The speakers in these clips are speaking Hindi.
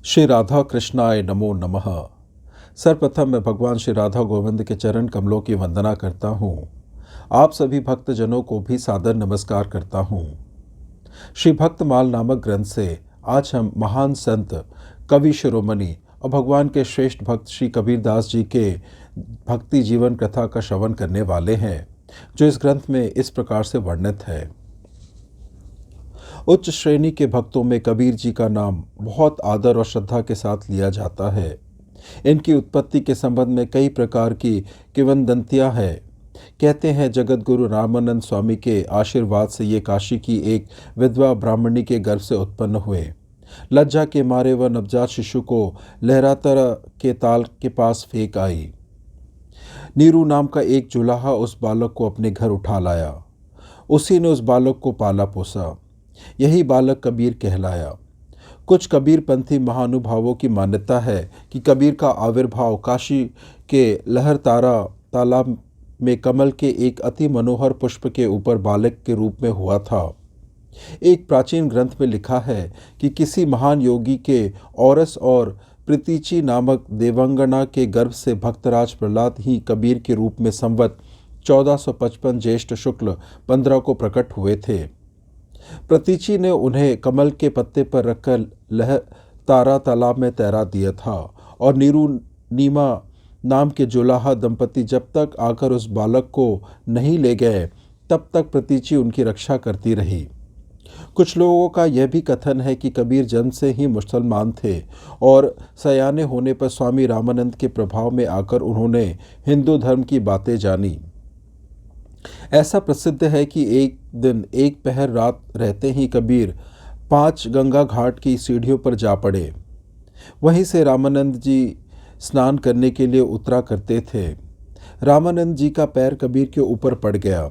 श्री राधा कृष्णाय नमो नमः। सर्वप्रथम मैं भगवान श्री राधा गोविंद के चरण कमलों की वंदना करता हूँ। आप सभी भक्तजनों को भी सादर नमस्कार करता हूँ। श्री भक्तमाल नामक ग्रंथ से आज हम महान संत, कवि शिरोमणि और भगवान के श्रेष्ठ भक्त श्री कबीरदास जी के भक्ति जीवन कथा का श्रवण करने वाले हैं, जो इस ग्रंथ में इस प्रकार से वर्णित है। उच्च श्रेणी के भक्तों में कबीर जी का नाम बहुत आदर और श्रद्धा के साथ लिया जाता है। इनकी उत्पत्ति के संबंध में कई प्रकार की किंवदंतियां हैं। कहते हैं जगत गुरु रामानंद स्वामी के आशीर्वाद से ये काशी की एक विधवा ब्राह्मणी के गर्भ से उत्पन्न हुए। लज्जा के मारे वह नवजात शिशु को लहरातर के ताल के पास फेंक आई। नीरू नाम का एक जुलाहा उस बालक को अपने घर उठा लाया। उसी ने उस बालक को पाला पोसा। यही बालक कबीर कहलाया। कुछ कबीरपंथी महानुभावों की मान्यता है कि कबीर का आविर्भाव काशी के लहरतारा तालाब में कमल के एक अति मनोहर पुष्प के ऊपर बालक के रूप में हुआ था। एक प्राचीन ग्रंथ में लिखा है कि किसी महान योगी के औरस और प्रीतिची नामक देवांगना के गर्भ से भक्तराज प्रहलाद ही कबीर के रूप में संवत 1455 ज्येष्ठ शुक्ल 15 को प्रकट हुए थे। प्रतीची ने उन्हें कमल के पत्ते पर रखकर लहरतारा तालाब में तैरा दिया था और नीरू नीमा नाम के जुलाहा दंपति जब तक आकर उस बालक को नहीं ले गए, तब तक प्रतीची उनकी रक्षा करती रही। कुछ लोगों का यह भी कथन है कि कबीर जन्म से ही मुसलमान थे और सयाने होने पर स्वामी रामानंद के प्रभाव में आकर उन्होंने हिंदू धर्म की बातें जानी। ऐसा प्रसिद्ध है कि एक दिन एक पहर रात रहते ही कबीर 5 गंगा घाट की सीढ़ियों पर जा पड़े। वहीं से रामानंद जी स्नान करने के लिए उतरा करते थे। रामानंद जी का पैर कबीर के ऊपर पड़ गया।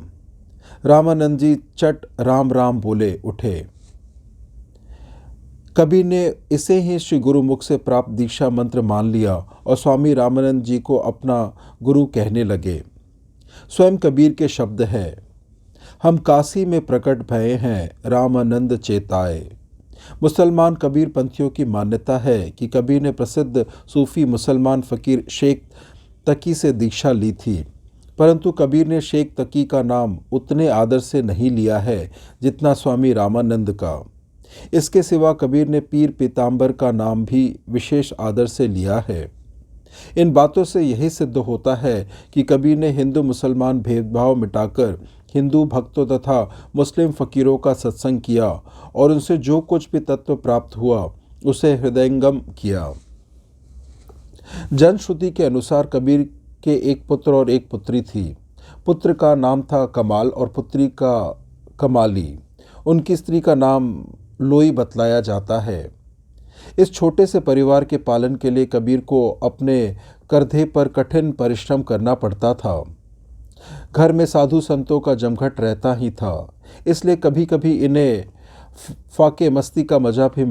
रामानंद जी चट राम राम बोले उठे। कबीर ने इसे ही श्री गुरुमुख से प्राप्त दीक्षा मंत्र मान लिया और स्वामी रामानंद जी को अपना गुरु कहने लगे। स्वयं कबीर के शब्द हैं, हम काशी में प्रकट भये हैं रामानंद चेताए। मुसलमान कबीर पंथियों की मान्यता है कि कबीर ने प्रसिद्ध सूफी मुसलमान फ़कीर शेख तकी से दीक्षा ली थी, परंतु कबीर ने शेख तकी का नाम उतने आदर से नहीं लिया है जितना स्वामी रामानंद का। इसके सिवा कबीर ने पीर पीताम्बर का नाम भी विशेष आदर से लिया है। इन बातों से यही सिद्ध होता है कि कबीर ने हिंदू मुसलमान भेदभाव मिटाकर हिंदू भक्तों तथा मुस्लिम फ़कीरों का सत्संग किया और उनसे जो कुछ भी तत्व प्राप्त हुआ उसे हृदयंगम किया। जनश्रुति के अनुसार कबीर के एक पुत्र और एक पुत्री थी। पुत्र का नाम था कमाल और पुत्री का कमाली। उनकी स्त्री का नाम लोई बतलाया जाता है। इस छोटे से परिवार के पालन के लिए कबीर को अपने कंधे पर कठिन परिश्रम करना पड़ता था। घर में साधु संतों का जमघट रहता ही था, इसलिए कभी कभी इन्हें फाके मस्ती का मजा भी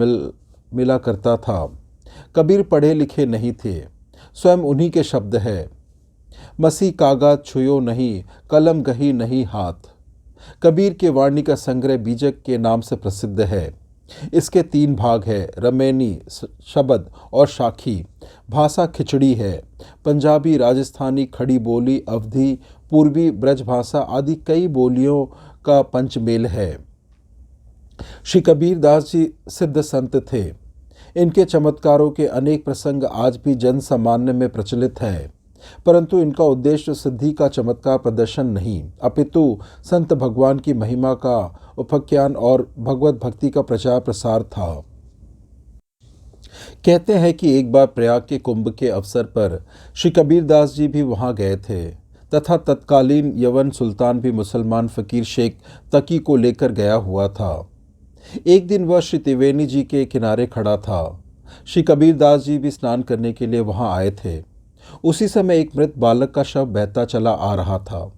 मिला करता था। कबीर पढ़े लिखे नहीं थे। स्वयं उन्हीं के शब्द है, मसी कागज छुयो नहीं, कलम गही नहीं हाथ। कबीर के वाणी का संग्रह बीजक के नाम से प्रसिद्ध है। इसके 3 भाग है, रमैनी, शबद और शाखी। भाषा खिचड़ी है। पंजाबी, राजस्थानी, खड़ी बोली, अवधी, पूर्वी ब्रज भाषा आदि कई बोलियों का पंचमेल है। श्री कबीरदास जी सिद्ध संत थे। इनके चमत्कारों के अनेक प्रसंग आज भी जन सामान्य में प्रचलित है, परंतु इनका उद्देश्य सिद्धि का चमत्कार प्रदर्शन नहीं, अपितु संत भगवान की महिमा का उपाख्यान और भगवत भक्ति का प्रचार प्रसार था। कहते हैं कि एक बार प्रयाग के कुंभ के अवसर पर श्री कबीरदास जी भी वहां गए थे तथा तत्कालीन यवन सुल्तान भी मुसलमान फ़कीर शेख तकी को लेकर गया हुआ था। एक दिन वह श्री त्रिवेणी जी के किनारे खड़ा था। श्री कबीरदास जी भी स्नान करने के लिए वहां आए थे। उसी समय एक मृत बालक का शव बहता चला आ रहा था।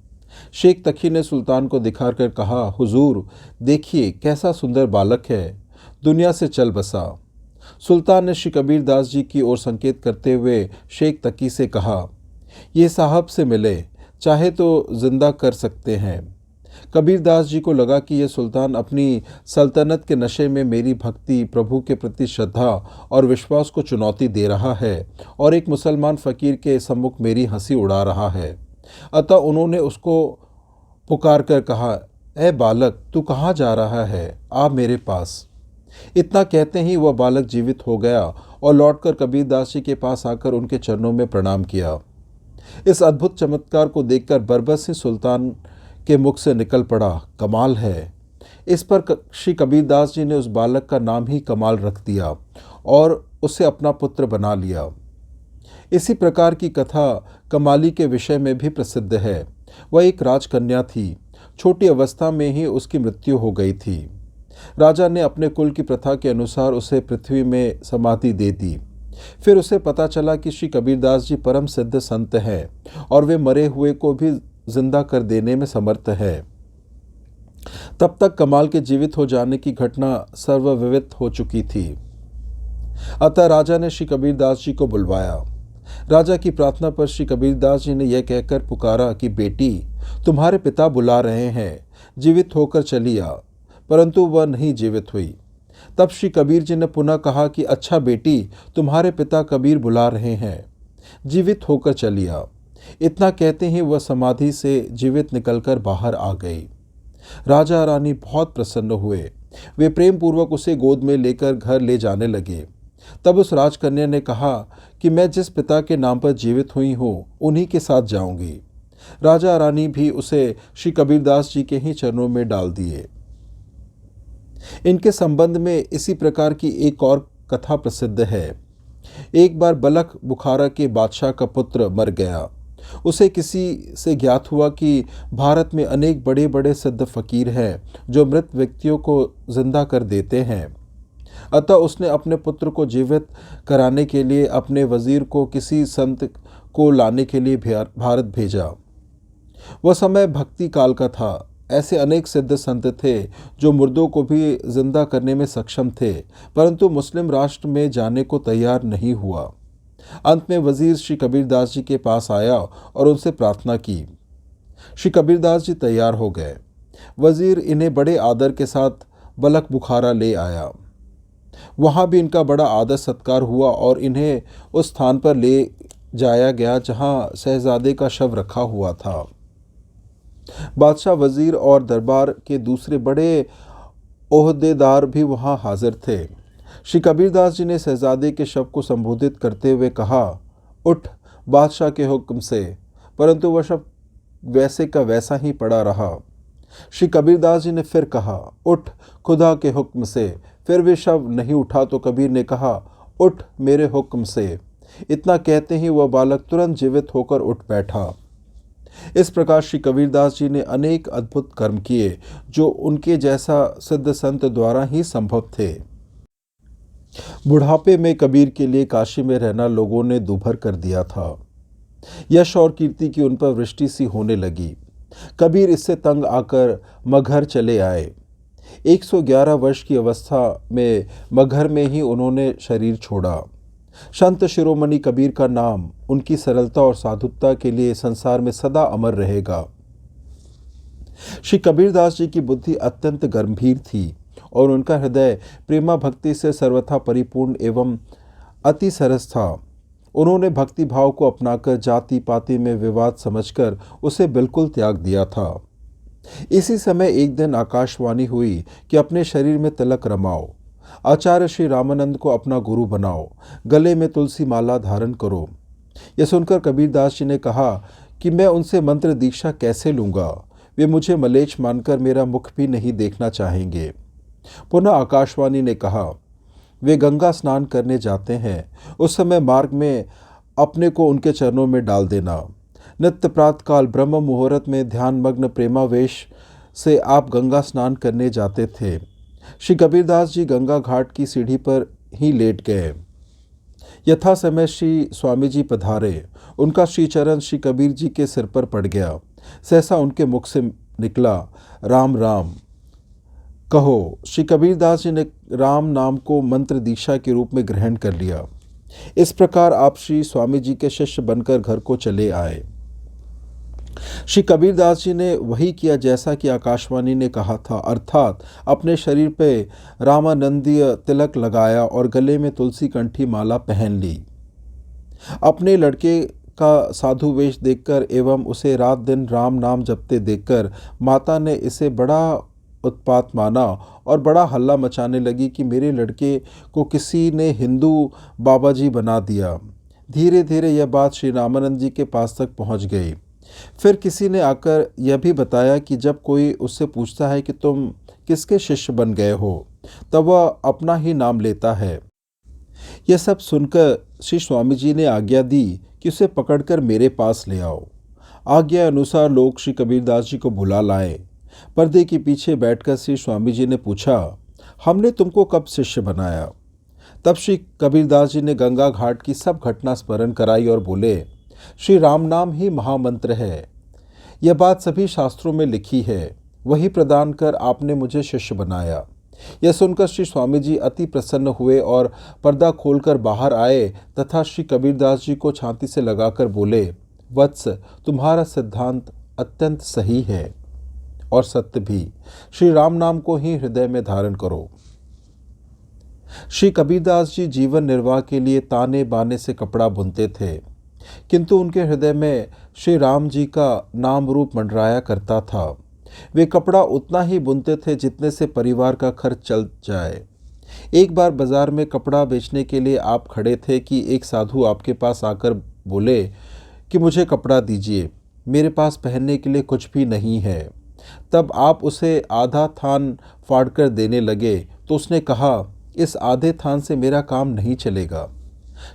शेख तकी ने सुल्तान को दिखाकर कहा, हुजूर देखिए कैसा सुंदर बालक है, दुनिया से चल बसा। सुल्तान ने श्री कबीरदास जी की ओर संकेत करते हुए शेख तकी से कहा, ये साहब से मिले, चाहे तो जिंदा कर सकते हैं। कबीरदास जी को लगा कि यह सुल्तान अपनी सल्तनत के नशे में मेरी भक्ति, प्रभु के प्रति श्रद्धा और विश्वास को चुनौती दे रहा है और एक मुसलमान फ़कीर के सम्मुख मेरी हंसी उड़ा रहा है। अतः उन्होंने उसको पुकार कर कहा, ए बालक, तू कहाँ जा रहा है? आ मेरे पास। इतना कहते ही वह बालक जीवित हो गया और लौटकर कबीरदास जी के पास आकर उनके चरणों में प्रणाम किया। इस अद्भुत चमत्कार को देखकर बरबस सिंह सुल्तान के मुख से निकल पड़ा, कमाल है। इस पर श्री कबीरदास जी ने उस बालक का नाम ही कमाल रख दिया और उसे अपना पुत्र बना लिया। इसी प्रकार की कथा कमाली के विषय में भी प्रसिद्ध है। वह एक राजकन्या थी। छोटी अवस्था में ही उसकी मृत्यु हो गई थी। राजा ने अपने कुल की प्रथा के अनुसार उसे पृथ्वी में समाधि दे दी। फिर उसे पता चला कि श्री कबीरदास जी परम सिद्ध संत हैं और वे मरे हुए को भी जिंदा कर देने में समर्थ है। तब तक कमाल के जीवित हो जाने की घटना सर्वविदित हो चुकी थी। अतः राजा ने श्री कबीरदास जी को बुलवाया। राजा की प्रार्थना पर श्री कबीरदास जी ने यह कहकर पुकारा कि बेटी, तुम्हारे पिता बुला रहे हैं, जीवित होकर चली आ। परंतु वह नहीं जीवित हुई। तब श्री कबीर जी ने पुनः कहा कि अच्छा बेटी, तुम्हारे पिता कबीर बुला रहे हैं, जीवित होकर चली आ। इतना कहते ही वह समाधि से जीवित निकलकर बाहर आ गई। राजा रानी बहुत प्रसन्न हुए। वे प्रेम पूर्वक उसे गोद में लेकर घर ले जाने लगे। तब उस राजकन्या ने कहा कि मैं जिस पिता के नाम पर जीवित हुई हूँ, उन्हीं के साथ जाऊंगी। राजा रानी भी उसे श्री कबीरदास जी के ही चरणों में डाल दिए। इनके संबंध में इसी प्रकार की एक और कथा प्रसिद्ध है। एक बार बलख बुखारा के बादशाह का पुत्र मर गया। उसे किसी से ज्ञात हुआ कि भारत में अनेक बड़े बड़े सिद्ध फकीर हैं जो मृत व्यक्तियों को जिंदा कर देते हैं। अतः उसने अपने पुत्र को जीवित कराने के लिए अपने वजीर को किसी संत को लाने के लिए भारत भेजा। वह समय भक्ति काल का था। ऐसे अनेक सिद्ध संत थे जो मुर्दों को भी जिंदा करने में सक्षम थे, परंतु मुस्लिम राष्ट्र में जाने को तैयार नहीं हुआ। अंत में वजीर श्री कबीरदास जी के पास आया और उनसे प्रार्थना की। श्री कबीरदास जी तैयार हो गए। वजीर इन्हें बड़े आदर के साथ बलख बुखारा ले आया। वहाँ भी इनका बड़ा आदर सत्कार हुआ और इन्हें उस स्थान पर ले जाया गया जहाँ शहजादे का शव रखा हुआ था। बादशाह, वजीर और दरबार के दूसरे बड़े ओहदेदार भी वहाँ हाजिर थे। श्री कबीरदास जी ने शहजादे के शव को संबोधित करते हुए कहा, उठ बादशाह के हुक्म से। परंतु वह शव वैसे का वैसा ही पड़ा रहा। श्री कबीरदास जी ने फिर कहा, उठ खुदा के हुक्म से। फिर वे शव नहीं उठा तो कबीर ने कहा, उठ मेरे हुक्म से। इतना कहते ही वह बालक तुरंत जीवित होकर उठ बैठा। इस प्रकार श्री कबीरदास जी ने अनेक अद्भुत कर्म किए जो उनके जैसा सिद्ध संत द्वारा ही संभव थे। बुढ़ापे में कबीर के लिए काशी में रहना लोगों ने दूभर कर दिया था। यश और कीर्ति की उन पर वृष्टि सी होने लगी। कबीर इससे तंग आकर मगहर चले आए। 111 वर्ष की अवस्था में मगहर में ही उन्होंने शरीर छोड़ा। संत शिरोमणि कबीर का नाम उनकी सरलता और साधुता के लिए संसार में सदा अमर रहेगा। श्री कबीरदास जी की बुद्धि अत्यंत गंभीर थी और उनका हृदय प्रेमा भक्ति से सर्वथा परिपूर्ण एवं अति सरस था। उन्होंने भक्ति भाव को अपनाकर जाति पाति में विवाद समझकर उसे बिल्कुल त्याग दिया था। इसी समय एक दिन आकाशवाणी हुई कि अपने शरीर में तिलक रमाओ, आचार्य श्री रामानंद को अपना गुरु बनाओ, गले में तुलसी माला धारण करो। यह सुनकर कबीरदास जी ने कहा कि मैं उनसे मंत्र दीक्षा कैसे लूँगा, वे मुझे मलेच्छ मानकर मेरा मुख भी नहीं देखना चाहेंगे। पुनः आकाशवाणी ने कहा, वे गंगा स्नान करने जाते हैं, उस समय मार्ग में अपने को उनके चरणों में डाल देना। नित्य प्रातःकाल ब्रह्म मुहूर्त में ध्यान मग्न प्रेमावेश से आप गंगा स्नान करने जाते थे। श्री कबीरदास जी गंगा घाट की सीढ़ी पर ही लेट गए। यथा समय श्री स्वामी जी पधारे। उनका श्री चरण श्री कबीर जी के सिर पर पड़ गया। सहसा उनके मुख से निकला, राम राम कहो। श्री कबीरदास जी ने राम नाम को मंत्र दीक्षा के रूप में ग्रहण कर लिया। इस प्रकार आप श्री स्वामी जी के शिष्य बनकर घर को चले आए। श्री कबीरदास जी ने वही किया जैसा कि आकाशवाणी ने कहा था, अर्थात अपने शरीर पे रामानंदीय तिलक लगाया और गले में तुलसी कंठी माला पहन ली। अपने लड़के का साधु वेश देखकर एवं उसे रात दिन राम नाम जपते देखकर माता ने इसे बड़ा उत्पात माना और बड़ा हल्ला मचाने लगी कि मेरे लड़के को किसी ने हिंदू बाबा जी बना दिया। धीरे धीरे यह बात श्री रामानंद जी के पास तक पहुंच गई। फिर किसी ने आकर यह भी बताया कि जब कोई उससे पूछता है कि तुम किसके शिष्य बन गए हो, तब वह अपना ही नाम लेता है। यह सब सुनकर श्री स्वामी जी ने आज्ञा दी कि उसे पकड़कर मेरे पास ले आओ। आज्ञा अनुसार लोग श्री कबीरदास जी को बुला लाए। पर्दे के पीछे बैठकर श्री स्वामी जी ने पूछा, हमने तुमको कब शिष्य बनाया? तब श्री कबीरदास जी ने गंगा घाट की सब घटना स्मरण कराई और बोले, श्री राम नाम ही महामंत्र है। यह बात सभी शास्त्रों में लिखी है। वही प्रदान कर आपने मुझे शिष्य बनाया। यह सुनकर श्री स्वामी जी अति प्रसन्न हुए और पर्दा खोलकर बाहर आए तथा श्री कबीरदास जी को छाती से लगाकर बोले, वत्स, तुम्हारा सिद्धांत अत्यंत सही है और सत्य भी। श्री राम नाम को ही हृदय में धारण करो। श्री कबीरदास जी जीवन निर्वाह के लिए ताने बाने से कपड़ा बुनते थे, किंतु उनके हृदय में श्री राम जी का नाम रूप मंडराया करता था। वे कपड़ा उतना ही बुनते थे जितने से परिवार का खर्च चल जाए। एक बार बाजार में कपड़ा बेचने के लिए आप खड़े थे कि एक साधु आपके पास आकर बोले कि मुझे कपड़ा दीजिए, मेरे पास पहनने के लिए कुछ भी नहीं है। तब आप उसे आधा थान फाड़कर देने लगे तो उसने कहा, इस आधे थान से मेरा काम नहीं चलेगा।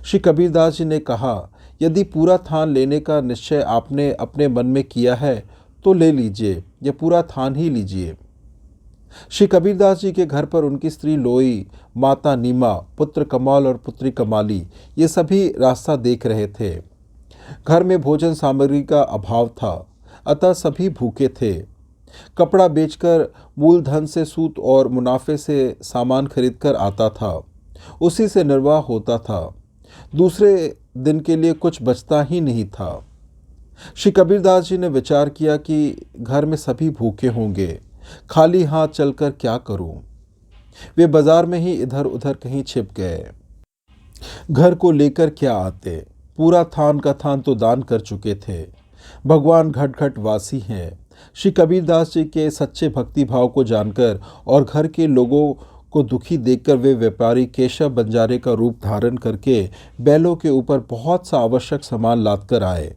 श्री कबीरदास जी ने कहा, यदि पूरा थान लेने का निश्चय आपने अपने मन में किया है तो ले लीजिए, यह पूरा थान ही लीजिए। श्री कबीरदास जी के घर पर उनकी स्त्री लोई, माता नीमा, पुत्र कमाल और पुत्री कमाली ये सभी रास्ता देख रहे थे। घर में भोजन सामग्री का अभाव था, अतः सभी भूखे थे। कपड़ा बेचकर मूलधन से सूत और मुनाफे से सामान खरीदकर आता था, उसी से निर्वाह होता था। दूसरे दिन के लिए कुछ बचता ही नहीं था। श्री कबीरदास जी ने विचार किया कि घर में सभी भूखे होंगे, खाली हाथ चलकर क्या करूं। वे बाजार में ही इधर उधर कहीं छिप गए। घर को लेकर क्या आते, पूरा थान का थान तो दान कर चुके थे। भगवान घट घट वासी हैं। श्री कबीरदास जी के सच्चे भक्ति भाव को जानकर और घर के लोगों को दुखी देखकर वे व्यापारी केशव बंजारे का रूप धारण करके बैलों के ऊपर बहुत सा आवश्यक सामान लाद कर आए।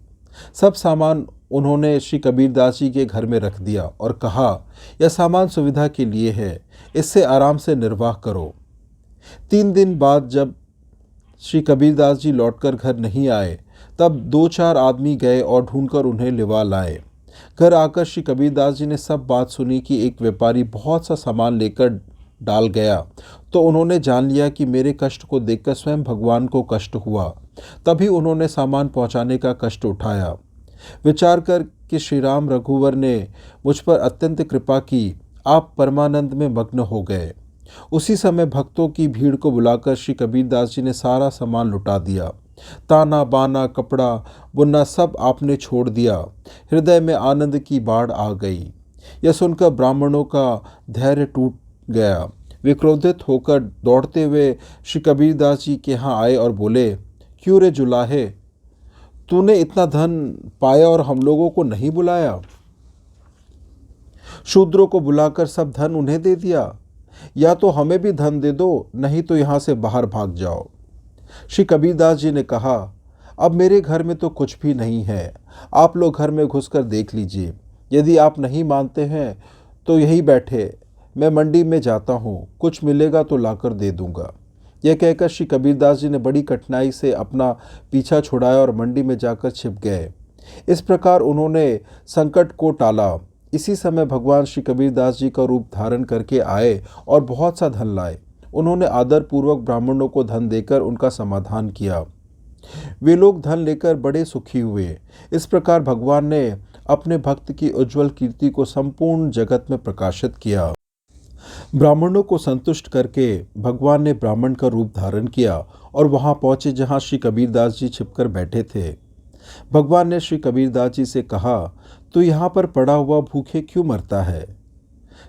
सब सामान उन्होंने श्री कबीरदास जी के घर में रख दिया और कहा, यह सामान सुविधा के लिए है, इससे आराम से निर्वाह करो। 3 दिन बाद जब श्री कबीरदास जी लौटकर घर नहीं आए, तब 2-4 आदमी गए और ढूंढकर उन्हें लिवा लाए। घर आकर श्री कबीरदास जी ने सब बात सुनी कि एक व्यापारी बहुत सा सामान लेकर डाल गया, तो उन्होंने जान लिया कि मेरे कष्ट को देखकर स्वयं भगवान को कष्ट हुआ। तभी उन्होंने सामान पहुंचाने का कष्ट उठाया। विचार कर कि श्री राम रघुवर ने मुझ पर अत्यंत कृपा की, आप परमानंद में मग्न हो गए। उसी समय भक्तों की भीड़ को बुलाकर श्री कबीरदास जी ने सारा सामान लुटा दिया। ताना बाना कपड़ा बुनना सब आपने छोड़ दिया। हृदय में आनंद की बाढ़ आ गई। यह सुनकर ब्राह्मणों का धैर्य टूट गया। वे क्रोधित होकर दौड़ते हुए श्री कबीरदास जी के यहाँ आए और बोले, क्यों रे जुलाहे, तूने इतना धन पाया और हम लोगों को नहीं बुलाया? शूद्रों को बुलाकर सब धन उन्हें दे दिया। या तो हमें भी धन दे दो, नहीं तो यहाँ से बाहर भाग जाओ। श्री कबीरदास जी ने कहा, अब मेरे घर में तो कुछ भी नहीं है, आप लोग घर में घुसकर देख लीजिए। यदि आप नहीं मानते हैं तो यहीं बैठे, मैं मंडी में जाता हूँ, कुछ मिलेगा तो लाकर दे दूंगा। यह कहकर श्री कबीरदास जी ने बड़ी कठिनाई से अपना पीछा छुड़ाया और मंडी में जाकर छिप गए। इस प्रकार उन्होंने संकट को टाला। इसी समय भगवान श्री कबीरदास जी का रूप धारण करके आए और बहुत सा धन लाए। उन्होंने आदरपूर्वक ब्राह्मणों को धन देकर उनका समाधान किया। वे लोग धन लेकर बड़े सुखी हुए। इस प्रकार भगवान ने अपने भक्त की उज्जवल कीर्ति को संपूर्ण जगत में प्रकाशित किया। ब्राह्मणों को संतुष्ट करके भगवान ने ब्राह्मण का रूप धारण किया और वहां पहुंचे जहां श्री कबीरदास जी छिपकर बैठे थे। भगवान ने श्री कबीरदास जी से कहा, तू यहाँ पर पड़ा हुआ भूखे क्यों मरता है?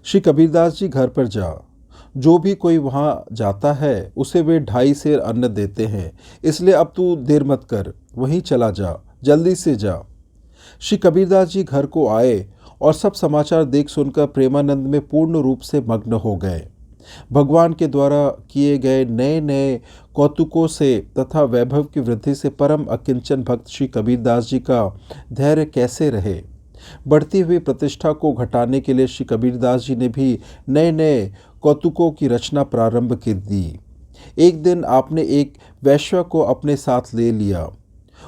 श्री कबीरदास जी, घर पर जा। जो भी कोई वहाँ जाता है उसे वे 2.5 सेर अन्न देते हैं, इसलिए अब तू देर मत कर, वहीं चला जा, जल्दी से जा। श्री कबीरदास जी घर को आए और सब समाचार देख सुनकर प्रेमानंद में पूर्ण रूप से मग्न हो गए। भगवान के द्वारा किए गए नए नए कौतुकों से तथा वैभव की वृद्धि से परम अकिंचन भक्त श्री कबीरदास जी का धैर्य कैसे रहे। बढ़ती हुई प्रतिष्ठा को घटाने के लिए श्री कबीरदास जी ने भी नए नए कौतुकों की रचना प्रारंभ कर दी। एक दिन आपने एक वैश्य को अपने साथ ले लिया।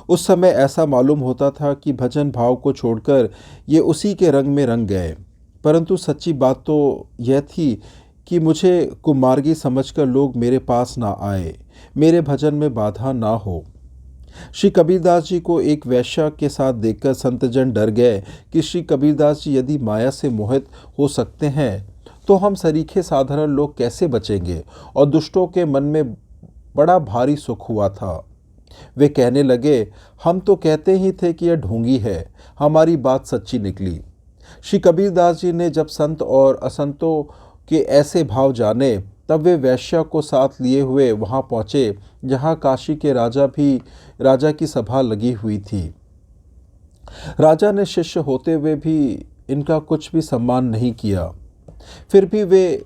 उस समय ऐसा मालूम होता था कि भजन भाव को छोड़कर ये उसी के रंग में रंग गए, परंतु सच्ची बात तो यह थी कि मुझे कुमार्गी समझकर लोग मेरे पास ना आए, मेरे भजन में बाधा ना हो। श्री कबीरदास जी को एक वैश्य के साथ देखकर संतजन डर गए कि श्री कबीरदास जी यदि माया से मोहित हो सकते हैं तो हम सरीखे साधारण लोग कैसे बचेंगे। और दुष्टों के मन में बड़ा भारी सुख हुआ था। वे कहने लगे, हम तो कहते ही थे कि यह ढोंगी है, हमारी बात सच्ची निकली। श्री कबीरदास जी ने जब संत और असंतों के ऐसे भाव जाने तब वे वैश्य को साथ लिए हुए वहां पहुंचे जहां काशी के राजा की सभा लगी हुई थी। राजा ने शिष्य होते हुए भी इनका कुछ भी सम्मान नहीं किया। फिर भी वे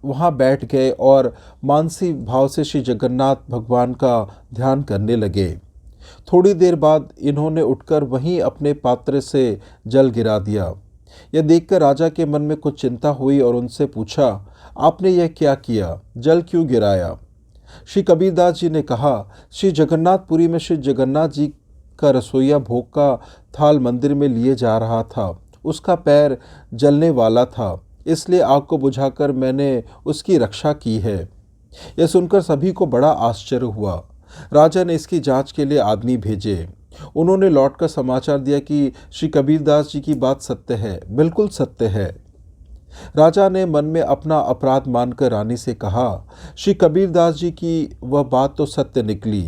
वहां बैठ गए और मानसिक भाव से श्री जगन्नाथ भगवान का ध्यान करने लगे। थोड़ी देर बाद इन्होंने उठकर वहीं अपने पात्र से जल गिरा दिया। यह देखकर राजा के मन में कुछ चिंता हुई और उनसे पूछा, आपने यह क्या किया, जल क्यों गिराया? श्री कबीरदास जी ने कहा, श्री जगन्नाथपुरी में श्री जगन्नाथ जी का रसोइया भोग का थाल मंदिर में लिए जा रहा था। उसका पैर जलने वाला था, इसलिए आग को बुझाकर मैंने उसकी रक्षा की है। यह सुनकर सभी को बड़ा आश्चर्य हुआ। राजा ने इसकी जांच के लिए आदमी भेजे। उन्होंने लौटकर समाचार दिया कि श्री कबीरदास जी की बात सत्य है, बिल्कुल सत्य है। राजा ने मन में अपना अपराध मानकर रानी से कहा, श्री कबीरदास जी की वह बात तो सत्य निकली।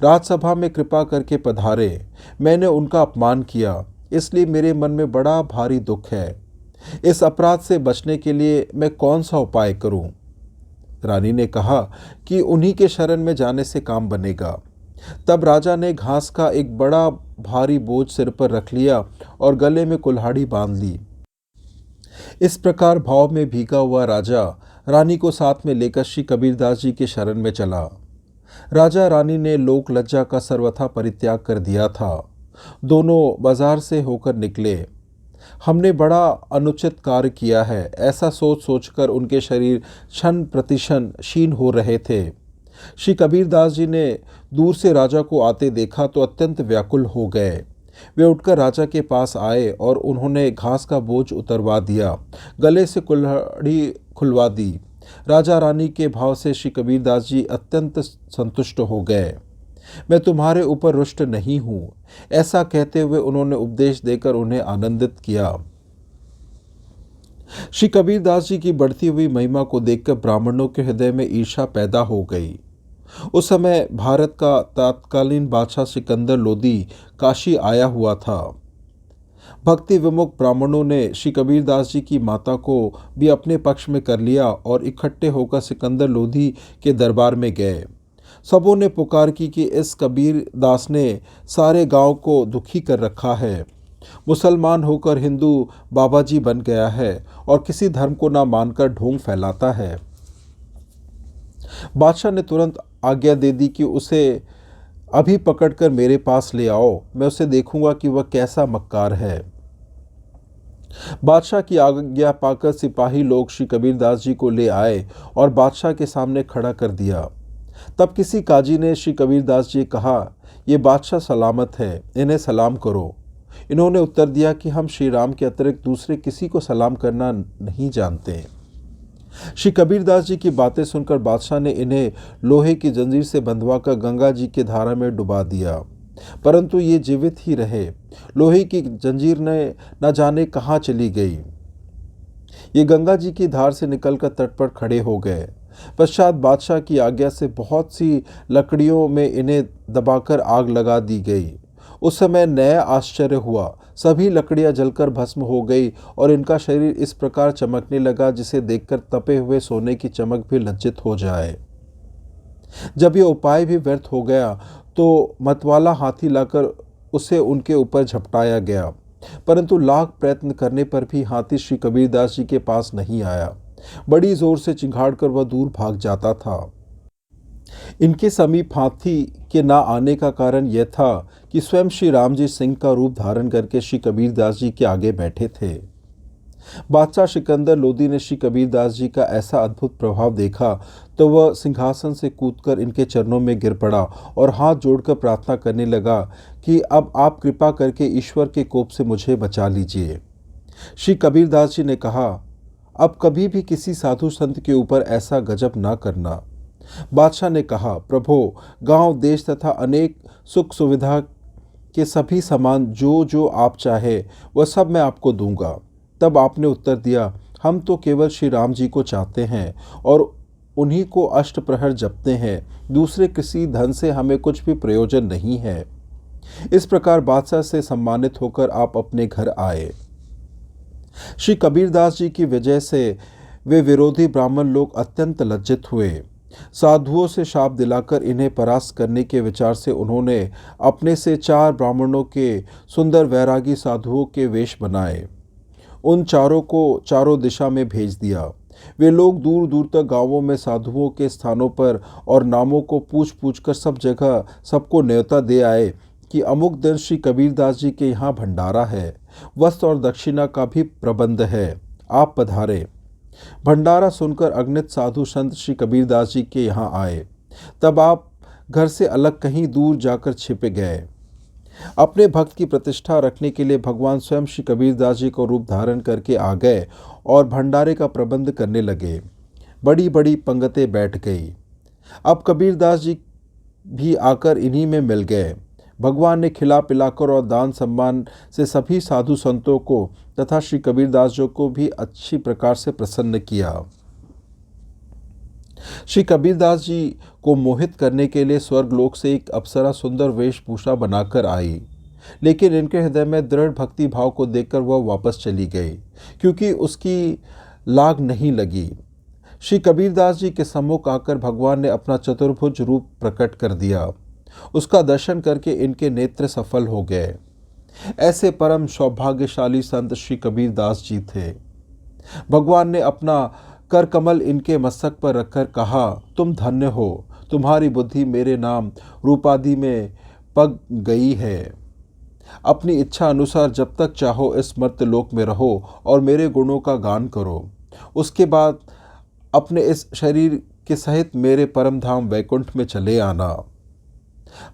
राजसभा में कृपा करके पधारे, मैंने उनका अपमान किया, इसलिए मेरे मन में बड़ा भारी दुख है। इस अपराध से बचने के लिए मैं कौन सा उपाय करूं? रानी ने कहा कि उन्हीं के शरण में जाने से काम बनेगा। तब राजा ने घास का एक बड़ा भारी बोझ सिर पर रख लिया और गले में कुल्हाड़ी बांध ली। इस प्रकार भाव में भीगा हुआ राजा रानी को साथ में लेकर श्री कबीरदास जी के शरण में चला। राजा रानी ने लोक लज्जा का सर्वथा परित्याग कर दिया था। दोनों बाजार से होकर निकले। हमने बड़ा अनुचित कार्य किया है, ऐसा सोच सोचकर उनके शरीर क्षण प्रतिक्षण क्षीण हो रहे थे। श्री कबीरदास जी ने दूर से राजा को आते देखा तो अत्यंत व्याकुल हो गए। वे उठकर राजा के पास आए और उन्होंने घास का बोझ उतरवा दिया, गले से कुल्हाड़ी खुलवा दी। राजा रानी के भाव से श्री कबीरदास जी अत्यंत संतुष्ट हो गए। मैं तुम्हारे ऊपर रुष्ट नहीं हूँ, ऐसा कहते हुए उन्होंने उपदेश देकर उन्हें आनंदित किया। श्री कबीरदास जी की बढ़ती हुई महिमा को देखकर ब्राह्मणों के हृदय में ईर्ष्या पैदा हो गई। उस समय भारत का तत्कालीन बादशाह सिकंदर लोदी काशी आया हुआ था। भक्ति विमुख ब्राह्मणों ने श्री कबीरदास जी की माता को भी अपने पक्ष में कर लिया और इकट्ठे होकर सिकंदर लोदी के दरबार में गए। सबों ने पुकार की कि इस कबीरदास ने सारे गांव को दुखी कर रखा है। मुसलमान होकर हिंदू बाबाजी बन गया है और किसी धर्म को ना मानकर ढोंग फैलाता है। बादशाह ने तुरंत आज्ञा दे दी कि उसे अभी पकड़कर मेरे पास ले आओ, मैं उसे देखूंगा कि वह कैसा मक्कार है। बादशाह की आज्ञा पाकर सिपाही लोग श्री कबीरदास जी को ले आए और बादशाह के सामने खड़ा कर दिया। तब किसी काजी ने श्री कबीरदास जी कहा, ये बादशाह सलामत है, इन्हें सलाम करो। इन्होंने उत्तर दिया कि हम श्री राम के अतिरिक्त दूसरे किसी को सलाम करना नहीं जानते। श्री कबीरदास जी की बातें सुनकर बादशाह ने इन्हें लोहे की जंजीर से बंधवाकर गंगा जी की धारा में डुबा दिया, परंतु ये जीवित ही रहे। लोहे की जंजीर ने न जाने कहाँ चली गई। ये गंगा जी की धार से निकलकर तट पर खड़े हो गए। पश्चात बादशाह की आज्ञा से बहुत सी लकड़ियों में इन्हें दबाकर आग लगा दी गई। उस समय नया आश्चर्य हुआ। सभी लकड़ियां जलकर भस्म हो गई और इनका शरीर इस प्रकार चमकने लगा जिसे देखकर तपे हुए सोने की चमक भी लज्जित हो जाए। जब यह उपाय भी व्यर्थ हो गया तो मतवाला हाथी लाकर उसे उनके ऊपर झपटाया गया, परंतु लाख प्रयत्न करने पर भी हाथी श्री कबीरदास जी के पास नहीं आया। बड़ी जोर से चिंघाड़कर वह दूर भाग जाता था। इनके समीप हाथी के ना आने का कारण यह था कि स्वयं श्री राम जी सिंह का रूप धारण करके श्री कबीरदास जी के आगे बैठे थे। बादशाह सिकंदर लोदी ने श्री कबीरदास जी का ऐसा अद्भुत प्रभाव देखा तो वह सिंहासन से कूदकर इनके चरणों में गिर पड़ा और हाथ जोड़कर प्रार्थना करने लगा कि अब आप कृपा करके ईश्वर के कोप से मुझे बचा लीजिए। श्री कबीरदास जी ने कहा, अब कभी भी किसी साधु संत के ऊपर ऐसा गजब ना करना। बादशाह ने कहा, प्रभो, गांव देश तथा अनेक सुख सुविधा के सभी सामान जो जो आप चाहे वह सब मैं आपको दूंगा। तब आपने उत्तर दिया, हम तो केवल श्री राम जी को चाहते हैं और उन्हीं को अष्ट प्रहर जपते हैं, दूसरे किसी धन से हमें कुछ भी प्रयोजन नहीं है। इस प्रकार बादशाह से सम्मानित होकर आप अपने घर आए। श्री कबीरदास जी की वजह से वे विरोधी ब्राह्मण लोग अत्यंत लज्जित हुए। साधुओं से शाप दिलाकर इन्हें परास्त करने के विचार से उन्होंने अपने से 4 ब्राह्मणों के सुंदर वैरागी साधुओं के वेश बनाए। उन चारों को चारों दिशा में भेज दिया। वे लोग दूर दूर तक गांवों में साधुओं के स्थानों पर और नामों को पूछ पूछ कर सब जगह सबको न्योता दे आए कि अमुक दिन श्री कबीरदास जी के यहाँ भंडारा है, वस्त्र और दक्षिणा का भी प्रबंध है, आप पधारे। भंडारा सुनकर अगणित साधु संत श्री कबीरदास जी के यहाँ आए। तब आप घर से अलग कहीं दूर जाकर छिप गए। अपने भक्त की प्रतिष्ठा रखने के लिए भगवान स्वयं श्री कबीरदास जी को रूप धारण करके आ गए और भंडारे का प्रबंध करने लगे। बड़ी बड़ी पंगतें बैठ गई। अब कबीरदास जी भी आकर इन्हीं में मिल गए। भगवान ने खिला पिलाकर और दान सम्मान से सभी साधु संतों को तथा श्री कबीरदास जी को भी अच्छी प्रकार से प्रसन्न किया। श्री कबीरदास जी को मोहित करने के लिए स्वर्गलोक से एक अप्सरा सुंदर वेशभूषा बनाकर आई, लेकिन इनके हृदय में दृढ़ भक्ति भाव को देखकर वह वापस चली गई, क्योंकि उसकी लाग नहीं लगी। श्री कबीरदास जी के सम्मुख आकर भगवान ने अपना चतुर्भुज रूप प्रकट कर दिया। उसका दर्शन करके इनके नेत्र सफल हो गए। ऐसे परम सौभाग्यशाली संत श्री कबीरदास जी थे। भगवान ने अपना कर कमल इनके मस्तक पर रखकर कहा, तुम धन्य हो, तुम्हारी बुद्धि मेरे नाम रूपादि में पग गई है। अपनी इच्छा अनुसार जब तक चाहो इस मर्त्यलोक में रहो और मेरे गुणों का गान करो। उसके बाद अपने इस शरीर के सहित मेरे परम धाम वैकुंठ में चले आना।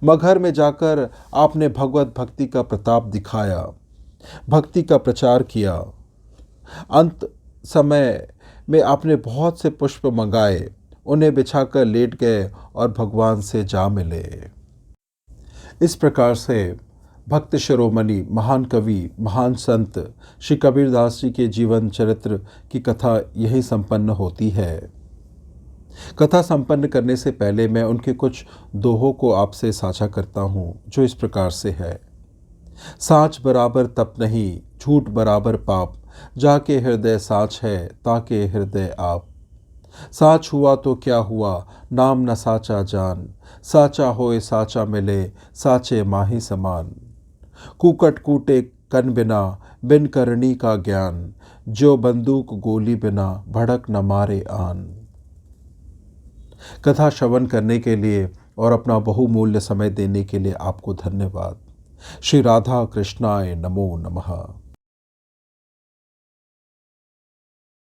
मगहर में जाकर आपने भगवत भक्ति का प्रताप दिखाया, भक्ति का प्रचार किया। अंत समय में आपने बहुत से पुष्प मंगाए, उन्हें बिछाकर लेट गए और भगवान से जा मिले। इस प्रकार से भक्त शिरोमणि, महान कवि, महान संत श्री कबीरदास जी के जीवन चरित्र की कथा यही संपन्न होती है। कथा संपन्न करने से पहले मैं उनके कुछ दोहों को आपसे साझा करता हूँ, जो इस प्रकार से है। साँच बराबर तप नहीं, झूठ बराबर पाप, जाके हृदय साँच है, ताके हृदय आप। साँच हुआ तो क्या हुआ, नाम न साचा जान, साचा होए साचा मिले, साचे माही समान। कुकट कूटे कन बिना, बिन करनी का ज्ञान, जो बंदूक गोली बिना, भड़क न मारे आन। कथा श्रवण करने के लिए और अपना बहुमूल्य समय देने के लिए आपको धन्यवाद। श्री राधा कृष्णाय नमो नमः।